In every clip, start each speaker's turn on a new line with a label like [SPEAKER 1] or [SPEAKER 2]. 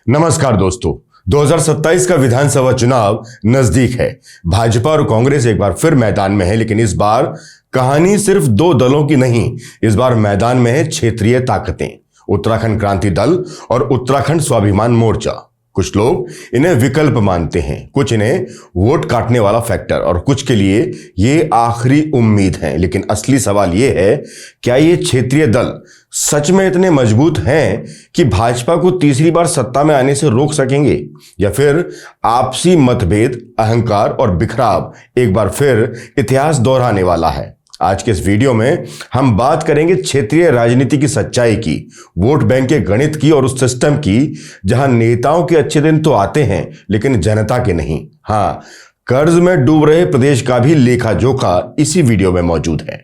[SPEAKER 1] नमस्कार दोस्तों, 2027 का विधानसभा चुनाव नजदीक है। भाजपा और कांग्रेस एक बार फिर मैदान में है, लेकिन इस बार कहानी सिर्फ दो दलों की नहीं, इस बार मैदान में है क्षेत्रीय ताकतें, उत्तराखंड क्रांति दल और उत्तराखंड स्वाभिमान मोर्चा। कुछ लोग इन्हें विकल्प मानते हैं, कुछ इन्हें वोट काटने वाला फैक्टर और कुछ के लिए ये आखिरी उम्मीद है। लेकिन असली सवाल ये है, क्या ये क्षेत्रीय दल सच में इतने मजबूत हैं कि भाजपा को तीसरी बार सत्ता में आने से रोक सकेंगे, या फिर आपसी मतभेद, अहंकार और बिखराव एक बार फिर इतिहास दोहराने वाला है। आज के इस वीडियो में हम बात करेंगे क्षेत्रीय राजनीति की सच्चाई की, वोट बैंक के गणित की और उस सिस्टम की जहां नेताओं के अच्छे दिन तो आते हैं लेकिन जनता के नहीं। हां, कर्ज में डूब रहे प्रदेश का भी लेखा जोखा इसी वीडियो में मौजूद है।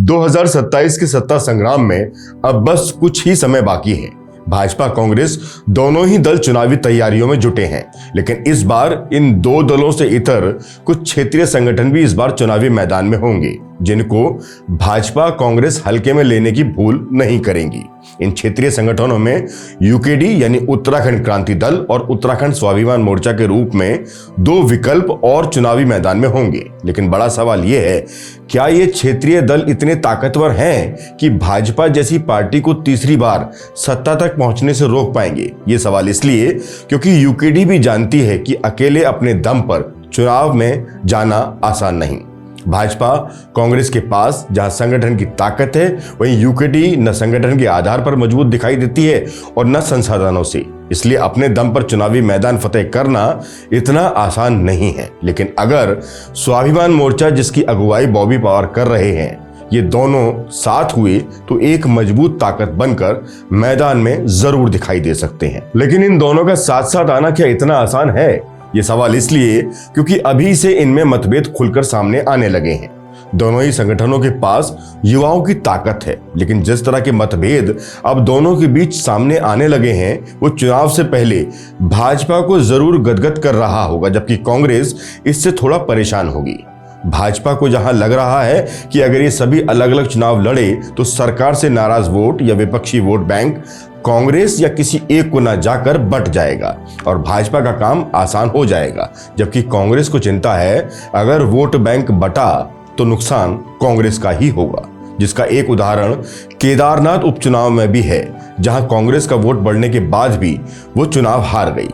[SPEAKER 1] 2027 के सत्ता संग्राम में अब बस कुछ ही समय बाकी है। भाजपा कांग्रेस दोनों ही दल चुनावी तैयारियों में जुटे हैं, लेकिन इस बार इन दो दलों से इतर कुछ क्षेत्रीय संगठन भी इस बार चुनावी मैदान में होंगे, जिनको भाजपा कांग्रेस हल्के में लेने की भूल नहीं करेंगी। इन क्षेत्रीय संगठनों में यूकेडी यानी उत्तराखंड क्रांति दल और उत्तराखंड स्वाभिमान मोर्चा के रूप में दो विकल्प और चुनावी मैदान में होंगे। लेकिन बड़ा सवाल यह है, क्या ये क्षेत्रीय दल इतने ताकतवर हैं कि भाजपा जैसी पार्टी को तीसरी बार सत्ता तक पहुंचने से रोक पाएंगे? ये सवाल इसलिए क्योंकि यूकेडी भी जानती है कि अकेले अपने दम पर चुनाव में जाना आसान नहीं। भाजपा कांग्रेस के पास जहां संगठन की ताकत है, वहीं यूकेडी न संगठन के आधार पर मजबूत दिखाई देती है और न संसाधनों से। इसलिए अपने दम पर चुनावी मैदान फतेह करना इतना आसान नहीं है। लेकिन अगर स्वाभिमान मोर्चा, जिसकी अगुवाई बॉबी पवार कर रहे हैं, ये दोनों साथ हुए तो एक मजबूत ताकत बनकर मैदान में जरूर दिखाई दे सकते हैं। लेकिन इन दोनों का साथ साथ आना क्या इतना आसान है? ये सवाल इसलिए क्योंकि अभी से इनमें मतभेद खुलकर सामने आने लगे हैं। दोनों ही संगठनों के पास युवाओं की ताकत है, लेकिन जिस तरह के मतभेद अब दोनों के बीच सामने आने लगे हैं, वो चुनाव से पहले भाजपा को जरूर गदगद कर रहा होगा, जबकि कांग्रेस इससे थोड़ा परेशान होगी। भाजपा को जहां लग रहा है कि अगर ये सभी अलग अलग चुनाव लड़े तो सरकार से नाराज वोट या विपक्षी वोट बैंक कांग्रेस या किसी एक को न जाकर बट जाएगा और भाजपा का काम आसान हो जाएगा, जबकि कांग्रेस को चिंता है अगर वोट बैंक बटा तो नुकसान कांग्रेस का ही होगा, जिसका एक उदाहरण केदारनाथ उपचुनाव में भी है, जहां कांग्रेस का वोट बढ़ने के बाद भी वो चुनाव हार गई।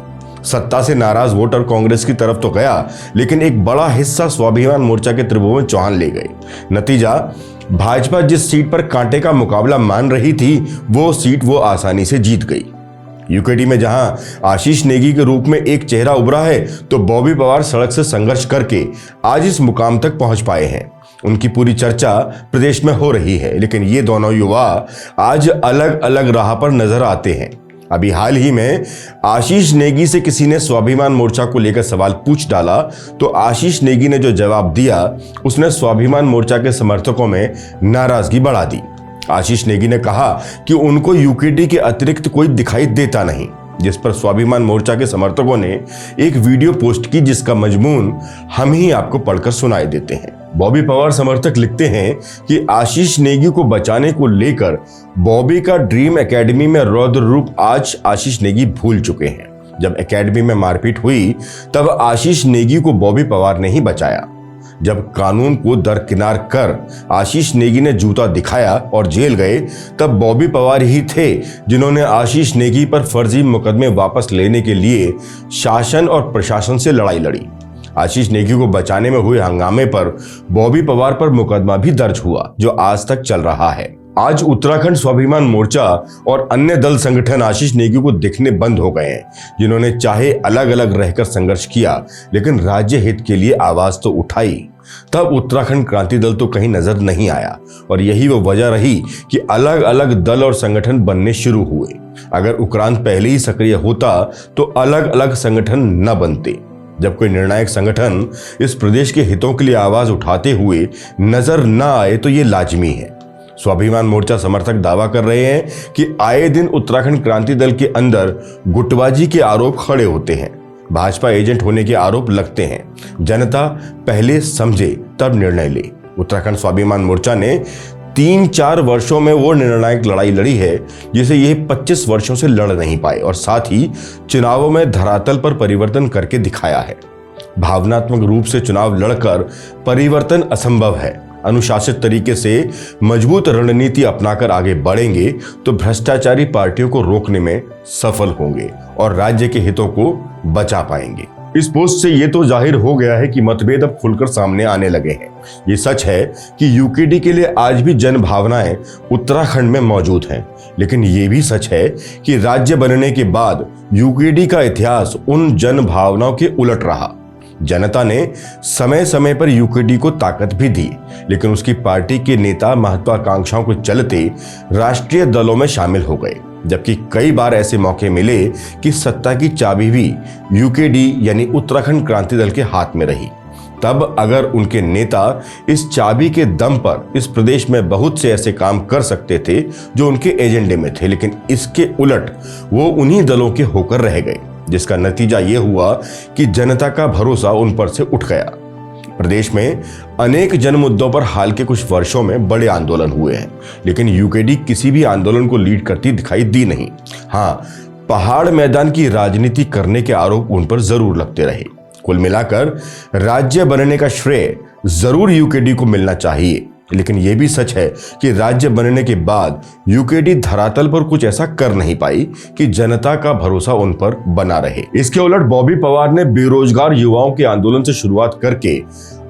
[SPEAKER 1] सत्ता से नाराज वोटर कांग्रेस की तरफ तो गया, लेकिन एक बड़ा हिस्सा स्वाभिमान मोर्चा के त्रिभुवन चौहान ले गए। नतीजा, भाजपा जिस सीट पर कांटे का मुकाबला मान रही थी, वो सीट वो आसानी से जीत गई। यूकेडी में जहां आशीष नेगी के रूप में एक चेहरा उभरा है, तो बॉबी पवार सड़क से संघर्ष करके आज इस मुकाम तक पहुंच पाए हैं। उनकी पूरी चर्चा प्रदेश में हो रही है, लेकिन ये दोनों युवा आज अलग अलग राह पर नजर आते हैं। अभी हाल ही में आशीष नेगी से किसी ने स्वाभिमान मोर्चा को लेकर सवाल पूछ डाला, तो आशीष नेगी ने जो जवाब दिया, उसने स्वाभिमान मोर्चा के समर्थकों में नाराजगी बढ़ा दी। आशीष नेगी ने कहा कि उनको यूकेडी के अतिरिक्त कोई दिखाई देता नहीं, जिस पर स्वाभिमान मोर्चा के समर्थकों ने एक वीडियो पोस्ट की, जिसका मजमून हम ही आपको पढ़कर सुनाई देते हैं। बॉबी पवार समर्थक लिखते हैं कि आशीष नेगी को बचाने को लेकर बॉबी का ड्रीम एकेडमी में रौद्र रूप आज आशीष नेगी भूल चुके हैं। जब एकेडमी में मारपीट हुई, तब आशीष नेगी को बॉबी पवार ने ही बचाया। जब कानून को दरकिनार कर आशीष नेगी ने जूता दिखाया और जेल गए, तब बॉबी पवार ही थे जिन्होंने आशीष नेगी पर फर्जी मुकदमे वापस लेने के लिए शासन और प्रशासन से लड़ाई लड़ी। आशीष नेगी को बचाने में हुए हंगामे पर बॉबी पवार पर मुकदमा भी दर्ज हुआ, जो आज तक चल रहा है। आज उत्तराखंड स्वाभिमान मोर्चा और अन्य दल संगठन आशीष नेगी को दिखने बंद हो गए हैं, जिन्होंने चाहे अलग अलग रहकर संघर्ष किया, लेकिन राज्य हित के लिए आवाज तो उठाई। तब उत्तराखंड क्रांति दल तो कहीं नजर नहीं आया, और यही वो वजह रही कि अलग अलग दल और संगठन बनने शुरू हुए। अगर उक्रांत पहले ही सक्रिय होता तो अलग अलग संगठन न बनते। जब कोई निर्णायक संगठन इस प्रदेश के हितों के लिए आवाज उठाते हुए नजर न आए तो ये लाजमी है। स्वाभिमान मोर्चा समर्थक दावा कर रहे हैं कि आए दिन उत्तराखंड क्रांति दल के अंदर गुटबाजी के आरोप खड़े होते हैं, भाजपा एजेंट होने के आरोप लगते हैं। जनता पहले समझे तब निर्णय ले। उत्तराखंड स्वाभिमान मोर्चा ने 3-4 वर्षों में वो निर्णायक लड़ाई लड़ी है जिसे ये 25 वर्षों से लड़ नहीं पाए, और साथ ही चुनावों में धरातल पर परिवर्तन करके दिखाया है। भावनात्मक रूप से चुनाव लड़कर परिवर्तन असंभव है। अनुशासित तरीके से मजबूत रणनीति अपनाकर आगे बढ़ेंगे तो भ्रष्टाचारी पार्टियों को रोकने में सफल होंगे और राज्य के हितों को बचा पाएंगे। इस पोस्ट से ये तो जाहिर हो गया है कि मतभेद अब खुलकर सामने आने लगे हैं। ये सच है कि यूकेडी के लिए आज भी जन भावनाएं उत्तराखंड में मौजूद हैं, लेकिन ये भी सच है कि राज्य बनने के बाद यूकेडी का इतिहास उन जन भावनाओं के उलट रहा। जनता ने समय समय पर यूकेडी को ताकत भी दी, लेकिन उसकी पार्टी के नेता महत्वाकांक्षाओं के चलते राष्ट्रीय दलों में शामिल हो गए, जबकि कई बार ऐसे मौके मिले कि सत्ता की चाबी भी यूकेडी यानी उत्तराखंड क्रांति दल के हाथ में रही। तब अगर उनके नेता इस चाबी के दम पर इस प्रदेश में बहुत से ऐसे काम कर सकते थे जो उनके एजेंडे में थे, लेकिन इसके उलट वो उन्हीं दलों के होकर रह गए, जिसका नतीजा ये हुआ कि जनता का भरोसा उन पर से उठ गया। प्रदेश में अनेक जन मुद्दों पर हाल के कुछ वर्षों में बड़े आंदोलन हुए हैं, लेकिन यूकेडी किसी भी आंदोलन को लीड करती दिखाई दी नहीं। हाँ, पहाड़ मैदान की राजनीति करने के आरोप उन पर जरूर लगते रहे। कुल मिलाकर राज्य बनने का श्रेय जरूर यूकेडी को मिलना चाहिए, लेकिन यह भी सच है कि राज्य बनने के बाद यूकेडी धरातल पर कुछ ऐसा कर नहीं पाई कि जनता का भरोसा उन पर बना रहे। इसके उलट बॉबी पवार ने बेरोजगार युवाओं के आंदोलन से शुरुआत करके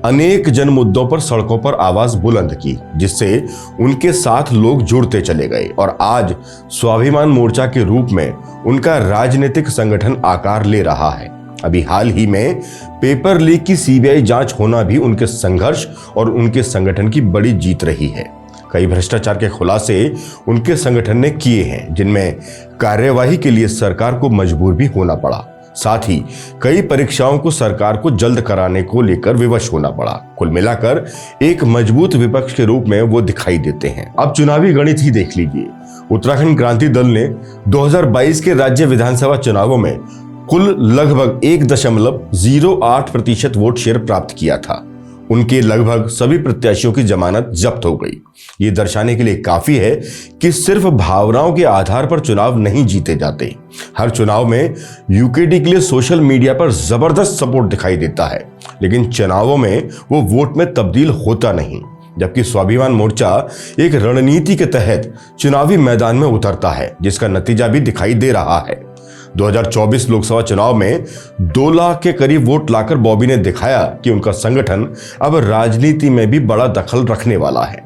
[SPEAKER 1] अनेक जन मुद्दों पर सड़कों पर आवाज बुलंद की, जिससे उनके साथ लोग जुड़ते चले गए और आज स्वाभिमान मोर्चा के रूप में उनका राजनीतिक संगठन आकार ले रहा है। अभी हाल ही में पेपर लीक की सीबीआई जांच होना भी उनके संघर्ष और उनके संगठन की बड़ी जीत रही है। कई भ्रष्टाचार के खुलासे उनके संगठन ने किए हैं, जिनमें कार्यवाही के लिए सरकार को मजबूर भी होना पड़ा। साथ ही कई परीक्षाओं को सरकार को जल्द कराने को लेकर विवश होना पड़ा। कुल मिलाकर एक मजबूत विपक्ष के रूप में वो दिखाई देते हैं। अब चुनावी गणित ही देख लीजिए। उत्तराखंड क्रांति दल ने 2022 के राज्य विधानसभा चुनावों में कुल लगभग 1.08% वोट शेयर प्राप्त किया था। उनके लगभग सभी प्रत्याशियों की जमानत जब्त हो गई। ये दर्शाने के लिए काफी है कि सिर्फ भावनाओं के आधार पर चुनाव नहीं जीते जाते। हर चुनाव में यूकेडी के लिए सोशल मीडिया पर जबरदस्त सपोर्ट दिखाई देता है, लेकिन चुनावों में वो वोट में तब्दील होता नहीं। जबकि स्वाभिमान मोर्चा एक रणनीति के तहत चुनावी मैदान में उतरता है, जिसका नतीजा भी दिखाई दे रहा है। 2024 लोकसभा चुनाव में 2 लाख के करीब वोट लाकर बॉबी ने दिखाया कि उनका संगठन अब राजनीति में भी बड़ा दखल रखने वाला है।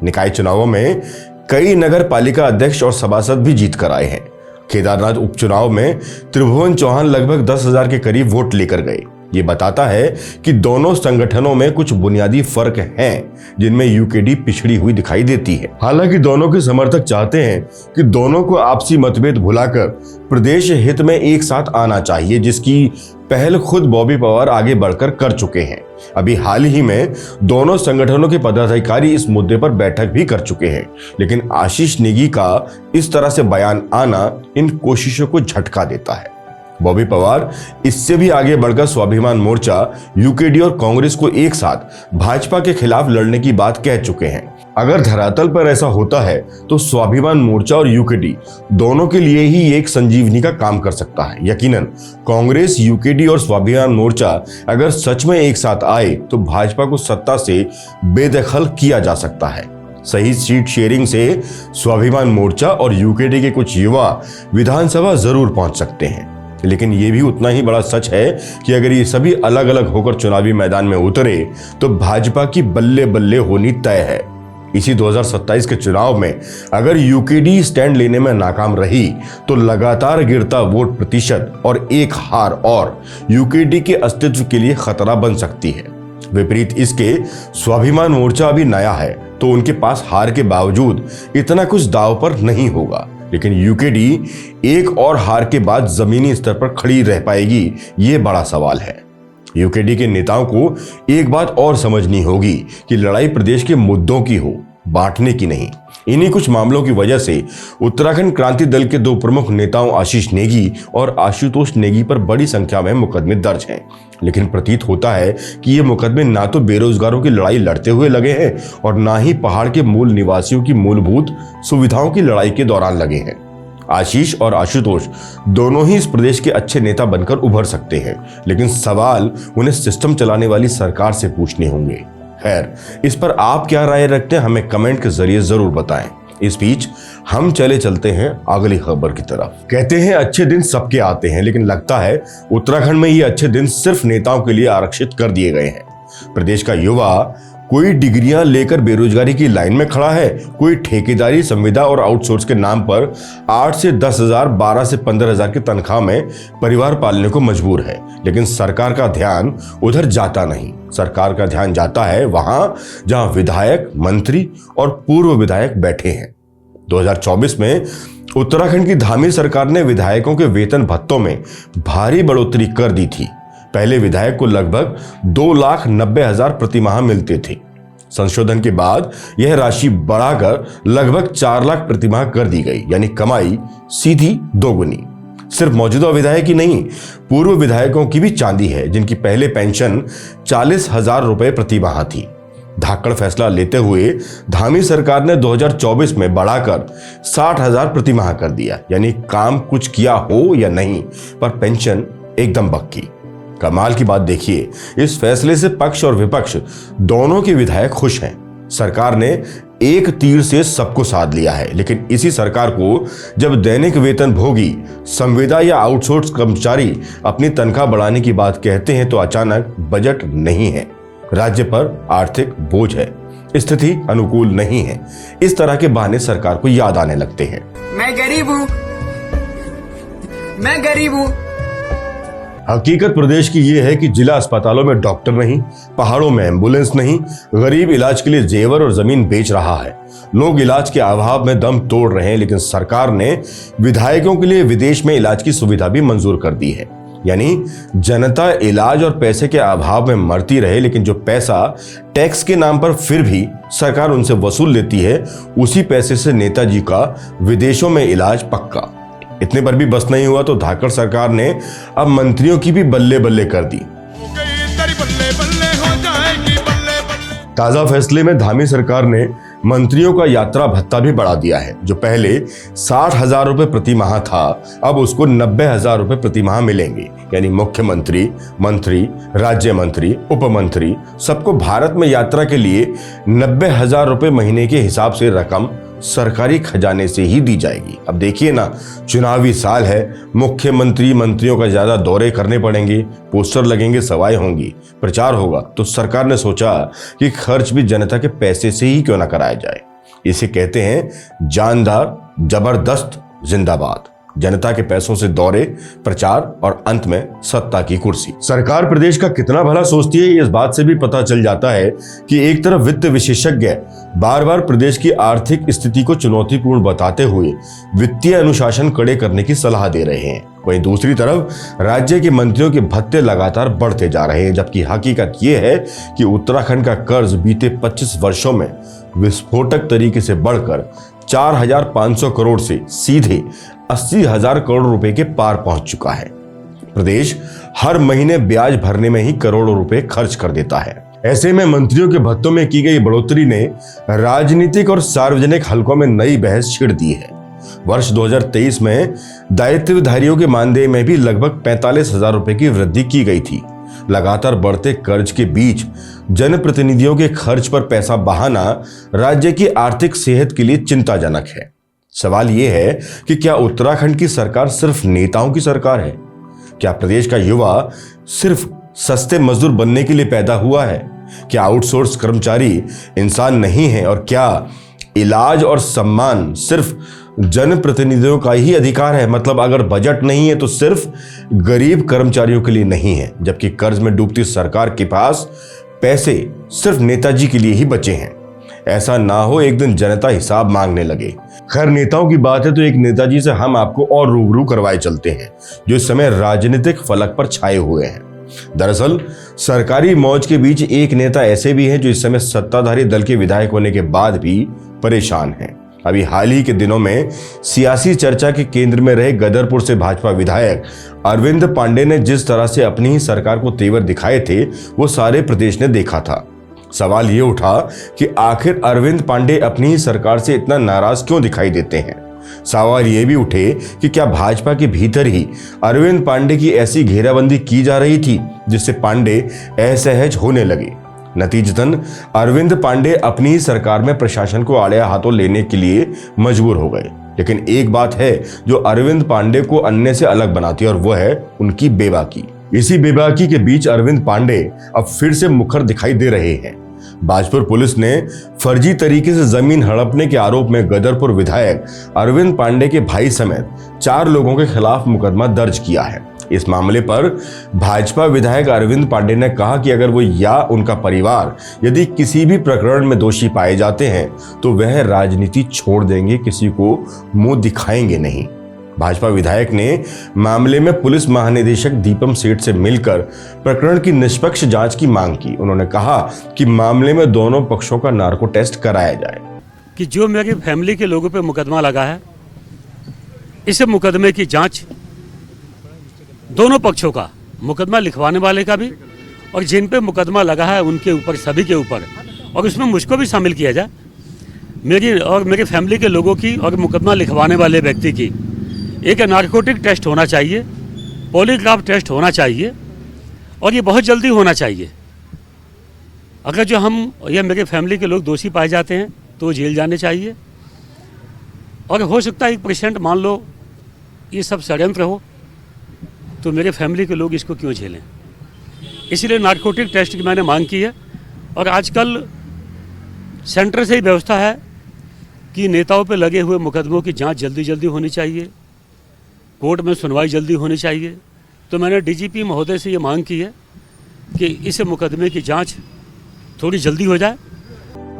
[SPEAKER 1] निकाय चुनावों में कई नगर पालिका अध्यक्ष और सभासद भी जीत कर आए हैं। केदारनाथ उपचुनाव में त्रिभुवन चौहान लगभग 10,000 के करीब वोट लेकर गए। ये बताता है कि दोनों संगठनों में कुछ बुनियादी फर्क हैं, जिनमें यूकेडी पिछड़ी हुई दिखाई देती है। हालांकि दोनों के समर्थक चाहते हैं कि दोनों को आपसी मतभेद भुलाकर प्रदेश हित में एक साथ आना चाहिए, जिसकी पहल खुद बॉबी पवार आगे बढ़कर कर चुके हैं। अभी हाल ही में दोनों संगठनों के पदाधिकारी इस मुद्दे पर बैठक भी कर चुके हैं, लेकिन आशीष नेगी का इस तरह से बयान आना इन कोशिशों को झटका देता है। बॉबी पवार इससे भी आगे बढ़कर स्वाभिमान मोर्चा, यूकेडी और कांग्रेस को एक साथ भाजपा के खिलाफ लड़ने की बात कह चुके हैं। अगर धरातल पर ऐसा होता है तो स्वाभिमान मोर्चा और यूकेडी दोनों के लिए ही एक संजीवनी का काम कर सकता है। यकीनन कांग्रेस, यूकेडी और स्वाभिमान मोर्चा अगर सच में एक साथ आए तो भाजपा को सत्ता से बेदखल किया जा सकता है। सही सीट शेयरिंग से स्वाभिमान मोर्चा और यूकेडी के कुछ युवा विधानसभा जरूर पहुंच सकते हैं, लेकिन यह भी उतना ही बड़ा सच है कि अगर ये सभी अलग अलग होकर चुनावी मैदान में उतरे तो भाजपा की बल्ले बल्ले होनी तय है। इसी 2027 के चुनाव में अगर यूकेडी स्टैंड लेने में नाकाम रही तो लगातार गिरता वोट प्रतिशत और एक हार और यूकेडी के अस्तित्व के लिए खतरा बन सकती है। विपरीत इसके स्वाभिमान मोर्चा अभी नया है, तो उनके पास हार के बावजूद इतना कुछ दांव पर नहीं होगा, लेकिन यूकेडी एक और हार के बाद जमीनी स्तर पर खड़ी रह पाएगी, ये बड़ा सवाल है। यूकेडी के नेताओं को एक बात और समझनी होगी कि लड़ाई प्रदेश के मुद्दों की हो, बांटने की नहीं। इन्हीं कुछ मामलों की वजह से उत्तराखंड क्रांति दल के दो प्रमुख नेताओं आशीष नेगी और आशुतोष नेगी पर बड़ी संख्या में मुकदमे दर्ज हैं। लेकिन प्रतीत होता है कि ये मुकदमे ना तो बेरोजगारों की लड़ाई लड़ते हुए लगे हैं और ना ही पहाड़ के मूल निवासियों की मूलभूत सुविधाओं की लड़ाई के दौरान लगे हैं। आशीष और आशुतोष दोनों ही इस प्रदेश के अच्छे नेता बनकर उभर सकते हैं, लेकिन सवाल उन्हें सिस्टम चलाने वाली सरकार से पूछने होंगे। खैर, इस पर आप क्या राय रखते हैं, हमें कमेंट के जरिए जरूर बताएं। इस बीच हम चलते हैं अगली खबर की तरफ। कहते हैं अच्छे दिन सबके आते हैं, लेकिन लगता है उत्तराखंड में ये अच्छे दिन सिर्फ नेताओं के लिए आरक्षित कर दिए गए हैं। प्रदेश का युवा कोई डिग्रियां लेकर बेरोजगारी की लाइन में खड़ा है, कोई ठेकेदारी, संविदा और आउटसोर्स के नाम पर 8 से 10,000, 12 से 15,000 की तनख्वाह में परिवार पालने को मजबूर है। लेकिन सरकार का ध्यान उधर जाता नहीं। सरकार का ध्यान जाता है वहां जहां विधायक, मंत्री और पूर्व विधायक बैठे हैं। 2024 में उत्तराखंड की धामी सरकार ने विधायकों के वेतन भत्तों में भारी बढ़ोतरी कर दी थी। पहले विधायक को लगभग 2,90,000 प्रति माह मिलते थे। संशोधन के बाद यह राशि बढ़ाकर लगभग 4 लाख प्रति माह कर दी गई, यानी कमाई सीधी दोगुनी। सिर्फ मौजूदा विधायक ही नहीं, पूर्व विधायकों की भी चांदी है, जिनकी पहले पेंशन 40,000 रुपए प्रति माह थी। धाकड़ फैसला लेते हुए धामी सरकार ने 2024 में बढ़ाकर 60,000 प्रति माह कर दिया, यानी काम कुछ किया हो या नहीं, पर पेंशन एकदम बक्की। कमाल की बात देखिए, इस फैसले से पक्ष और विपक्ष दोनों के विधायक खुश हैं। सरकार ने एक तीर से सबको साध लिया है, लेकिन इसी सरकार को जब दैनिक वेतन भोगी, संविदा या आउटसोर्स कर्मचारी अपनी तनख्वाह बढ़ाने की बात कहते हैं तो अचानक बजट नहीं है, राज्य पर आर्थिक बोझ है, स्थिति अनुकूल नहीं है। इस तरह के बहाने सरकार को याद आने लगते हैं।
[SPEAKER 2] मैं गरीब हूँ।
[SPEAKER 1] हकीकत प्रदेश की यह है कि जिला अस्पतालों में डॉक्टर नहीं, पहाड़ों में एम्बुलेंस नहीं, गरीब इलाज के लिए जेवर और जमीन बेच रहा है। लोग इलाज के अभाव में दम तोड़ रहे हैं, लेकिन सरकार ने विधायकों के लिए विदेश में इलाज की सुविधा भी मंजूर कर दी है। यानी जनता इलाज और पैसे के अभाव में मरती रहे, लेकिन जो पैसा टैक्स के नाम पर फिर भी सरकार उनसे वसूल लेती है, उसी पैसे से नेताजी का विदेशों में इलाज पक्का। इतने पर भी बस नहीं हुआ तो धाकड़ सरकार ने अब मंत्रियों की भी बल्ले बल्ले कर दी। ताजा फैसले में धामी सरकार ने मंत्रियों का यात्रा भत्ता भी बढ़ा दिया है। जो पहले 60,000 रुपए प्रति माह था, अब उसको 90,000 रुपए प्रति माह मिलेंगे। यानी मुख्यमंत्री, मंत्री, राज्य मंत्री, उप मंत्री सबको भारत में यात्रा के लिए 90,000 रुपए महीने के हिसाब से रकम सरकारी खजाने से ही दी जाएगी। अब देखिए ना, चुनावी साल है, मुख्यमंत्री मंत्रियों का ज्यादा दौरे करने पड़ेंगे, पोस्टर लगेंगे, सभाएं होंगी, प्रचार होगा, तो सरकार ने सोचा कि खर्च भी जनता के पैसे से ही क्यों ना कराया जाए। इसे कहते हैं जानदार, जबरदस्त, जिंदाबाद। जनता के पैसों से दौरे, प्रचार और अंत में सत्ता की कुर्सी। सरकार प्रदेश का कितना भला सोचती है, इस बात से भी पता चल जाता है कि एक तरफ वित्त विशेषज्ञ बार बार प्रदेश की आर्थिक स्थिति को चुनौतीपूर्ण बताते हुए वित्तीय अनुशासन कड़े करने की सलाह दे रहे हैं, वहीं दूसरी तरफ राज्य के मंत्रियों के भत्ते लगातार बढ़ते जा रहे हैं। जबकि हकीकत यह है कि उत्तराखंड का कर्ज बीते 25 वर्षों में विस्फोटक तरीके से बढ़कर 4,500 करोड़ से सीधे 80,000 करोड़ रुपए के पार पहुंच चुका है। प्रदेश हर महीने ब्याज भरने में ही करोड़ों रुपए खर्च कर देता है। ऐसे में मंत्रियों के भत्तों में की गई बढ़ोतरी ने राजनीतिक और सार्वजनिक हलकों में नई बहस छिड़ दी है। वर्ष 2023 में दायित्वधारियों के मानदेय में भी लगभग 45,000 रुपए की वृद्धि की गई थी। लगातार बढ़ते कर्ज के बीच जनप्रतिनिधियों के खर्च पर पैसा बहाना राज्य की आर्थिक सेहत के लिए चिंताजनक है। सवाल यह है कि क्या उत्तराखंड की सरकार सिर्फ नेताओं की सरकार है? क्या प्रदेश का युवा सिर्फ सस्ते मजदूर बनने के लिए पैदा हुआ है? क्या आउटसोर्स कर्मचारी इंसान नहीं है? और क्या इलाज और सम्मान सिर्फ जनप्रतिनिधियों का ही अधिकार है? मतलब अगर बजट नहीं है तो सिर्फ गरीब कर्मचारियों के लिए नहीं है, जबकि कर्ज में डूबती सरकार के पास पैसे सिर्फ नेताजी के लिए ही बचे हैं। ऐसा ना हो एक दिन जनता हिसाब मांगने लगे। खैर, नेताओं की बात है तो एक नेताजी से हम आपको और रूबरू करवाए चलते हैं, जो इस समय राजनीतिक फलक पर छाए हुए हैं। दरअसल सरकारी मौज के बीच एक नेता ऐसे भी हैं जो इस समय सत्ताधारी दल के विधायक होने के बाद भी परेशान हैं। अभी हाल ही के दिनों में सियासी चर्चा के केंद्र में रहे गदरपुर से भाजपा विधायक अरविंद पांडे ने जिस तरह से अपनी ही सरकार को तेवर दिखाए थे, वो सारे प्रदेश ने देखा था। सवाल ये उठा कि आखिर अरविंद पांडे अपनी ही सरकार से इतना नाराज क्यों दिखाई देते हैं। सवाल ये भी उठे कि क्या भाजपा के भीतर ही अरविंद पांडे की ऐसी घेराबंदी की जा रही थी जिससे पांडे असहज होने लगे। नतीजतन अरविंद पांडे अपनी ही सरकार में प्रशासन को आड़े हाथों लेने के लिए मजबूर हो गए। लेकिन एक बात है जो अरविंद पांडे को अन्य से अलग बनाती है और वह है उनकी बेबाकी। इसी बेबाकी के बीच अरविंद पांडे अब फिर से मुखर दिखाई दे रहे हैं। बाजपुर पुलिस ने फर्जी तरीके से जमीन हड़पने के आरोप में गदरपुर विधायक अरविंद पांडे के भाई समेत 4 लोगों के खिलाफ मुकदमा दर्ज किया है। इस मामले पर भाजपा विधायक अरविंद पांडे ने कहा कि अगर वो या उनका परिवार यदि किसी भी प्रकरण में दोषी पाए जाते हैं तो वह राजनीति छोड़ देंगे, किसी को मुंह दिखाएंगे नहीं। भाजपा विधायक ने मामले में पुलिस महानिदेशक दीपम सेठ से मिलकर प्रकरण की निष्पक्ष जांच की मांग की। उन्होंने कहा कि मामले में दोनों पक्षों का नार्को टेस्ट कराया जाए।
[SPEAKER 2] कि जो मेरी फैमिली के लोगों पे मुकदमा लगा है, इस मुकदमे की जांच दोनों पक्षों का, मुकदमा लिखवाने वाले का भी और जिन पे मुकदमा लगा है उनके ऊपर, सभी के ऊपर, और उसमें मुझको भी शामिल किया जाए। मेरी फैमिली के लोगों की और मुकदमा लिखवाने वाले व्यक्ति की एक नार्कोटिक टेस्ट होना चाहिए, पॉलीग्राफ टेस्ट होना चाहिए और ये बहुत जल्दी होना चाहिए। अगर जो हम या मेरे फैमिली के लोग दोषी पाए जाते हैं तो जेल जाने चाहिए। और हो सकता है 1% मान लो ये सब षड्यंत्र हो तो मेरे फैमिली के लोग इसको क्यों झेलें। इसलिए नार्कोटिक टेस्ट की मैंने मांग की है। और आजकल सेंटर से ही व्यवस्था है कि नेताओं पे लगे हुए मुकदमों की जांच जल्दी जल्दी होनी चाहिए, कोर्ट में सुनवाई जल्दी होनी चाहिए। तो मैंने डीजीपी महोदय से ये मांग की है कि इस मुकदमे की जांच थोड़ी जल्दी हो जाए।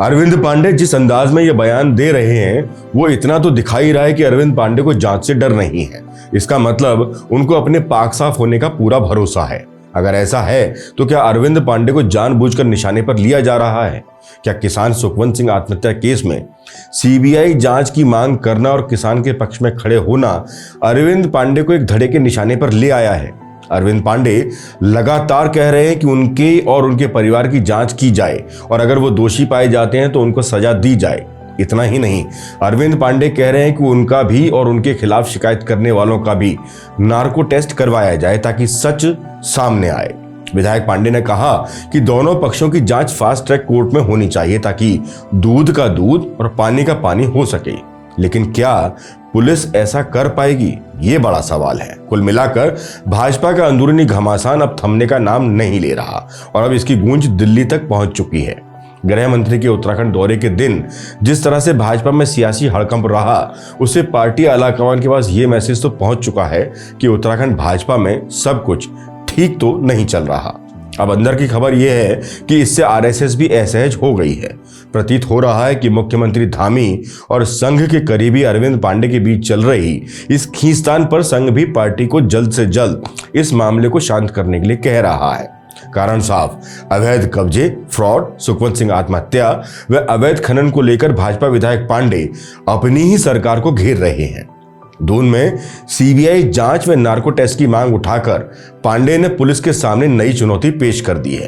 [SPEAKER 1] अरविंद पांडे जिस अंदाज में ये बयान दे रहे हैं वो इतना तो दिखाई रहा है कि अरविंद पांडे को जांच से डर नहीं है। इसका मतलब उनको अपने पाक साफ होने का पूरा भरोसा है। अगर ऐसा है तो क्या अरविंद पांडे को जानबूझकर निशाने पर लिया जा रहा है? क्या किसान सुखवंत सिंह आत्महत्या केस में सीबीआई जांच की मांग करना और किसान के पक्ष में खड़े होना अरविंद पांडे को एक धड़े के निशाने पर ले आया है? अरविंद पांडे लगातार कह रहे हैं कि उनके और उनके परिवार की जांच की जाए और अगर वो दोषी पाए जाते हैं तो उनको सजा दी जाए। इतना ही नहीं, अरविंद पांडे कह रहे हैं कि उनका भी और उनके खिलाफ शिकायत करने वालों का भी नार्को टेस्ट करवाया जाए ताकि सच सामने आए। विधायक पांडे ने कहा कि दोनों पक्षों की जांच फास्ट ट्रैक कोर्ट में होनी चाहिए ताकि दूध का दूध और पानी का पानी हो सके। लेकिन क्या पुलिस ऐसा कर पाएगी? ये बड़ा सवाल है। कुल मिलाकर भाजपा का अंदरूनी घमासान अब थमने का नाम नहीं ले रहा और अब इसकी गूंज दिल्ली तक पहुंच चुकी है। गृह मंत्री के उत्तराखंड दौरे के दिन जिस तरह से भाजपा में सियासी हड़कंप रहा, उससे पार्टी आलाकमान के पास ये मैसेज तो पहुंच चुका है कि उत्तराखंड भाजपा में सब कुछ ठीक तो नहीं चल रहा। अब अंदर की खबर यह है कि इससे आरएसएस भी असहज हो गई है। प्रतीत हो रहा है कि मुख्यमंत्री धामी और संघ के करीबी अरविंद पांडे के बीच चल रही इस खींचतान पर संघ भी पार्टी को जल्द से जल्द इस मामले को शांत करने के लिए कह रहा है। कारण साफ, अवैध कब्जे, फ्रॉड, सुखवंत सिंह आत्महत्या व अवैध खनन को लेकर भाजपा विधायक पांडे अपनी ही सरकार को घेर रहे हैं। दून में सीबीआई जांच व नार्को टेस्ट की मांग उठाकर पांडे ने पुलिस के सामने नई चुनौती पेश कर दी है।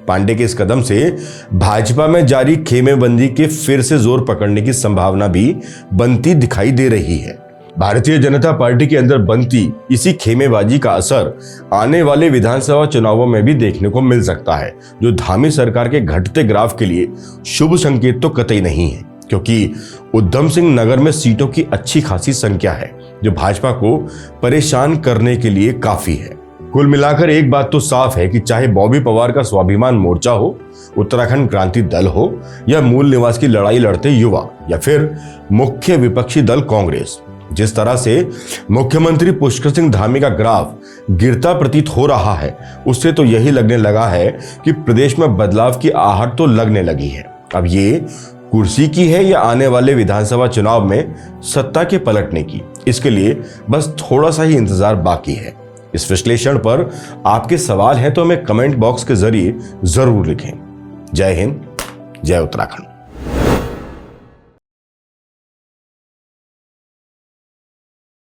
[SPEAKER 1] पांडे के इस कदम से भाजपा में जारी खेमेबंदी के फिर से जोर पकड़ने की संभावना भी बनती दिखाई दे रही है। भारतीय जनता पार्टी के अंदर बनती इसी खेमेबाजी का असर आने वाले विधानसभा चुनावों में भी देखने को मिल सकता है, जो धामी सरकार के घटते ग्राफ के लिए शुभ संकेत तो कतई नहीं है, क्योंकि उधम सिंह नगर में सीटों की अच्छी खासी संख्या है जो भाजपा को परेशान करने के लिए काफी है। कुल मिलाकर एक बात तो साफ है कि चाहे बॉबी पवार का स्वाभिमान मोर्चा हो, उत्तराखंड क्रांति दल हो या मूल निवास की लड़ाई लड़ते युवा या फिर मुख्य विपक्षी दल कांग्रेस, जिस तरह से मुख्यमंत्री पुष्कर सिंह धामी का ग्राफ गिरता प्रतीत हो रहा है, उससे तो यही लगने लगा है कि प्रदेश में बदलाव की आहट तो लगने लगी है। अब ये कुर्सी की है या आने वाले विधानसभा चुनाव में सत्ता के पलटने की, इसके लिए बस थोड़ा सा ही इंतजार बाकी है। इस विश्लेषण पर आपके सवाल हैं तो हमें कमेंट बॉक्स के जरिए जरूर लिखें। जय हिंद, जय उत्तराखंड।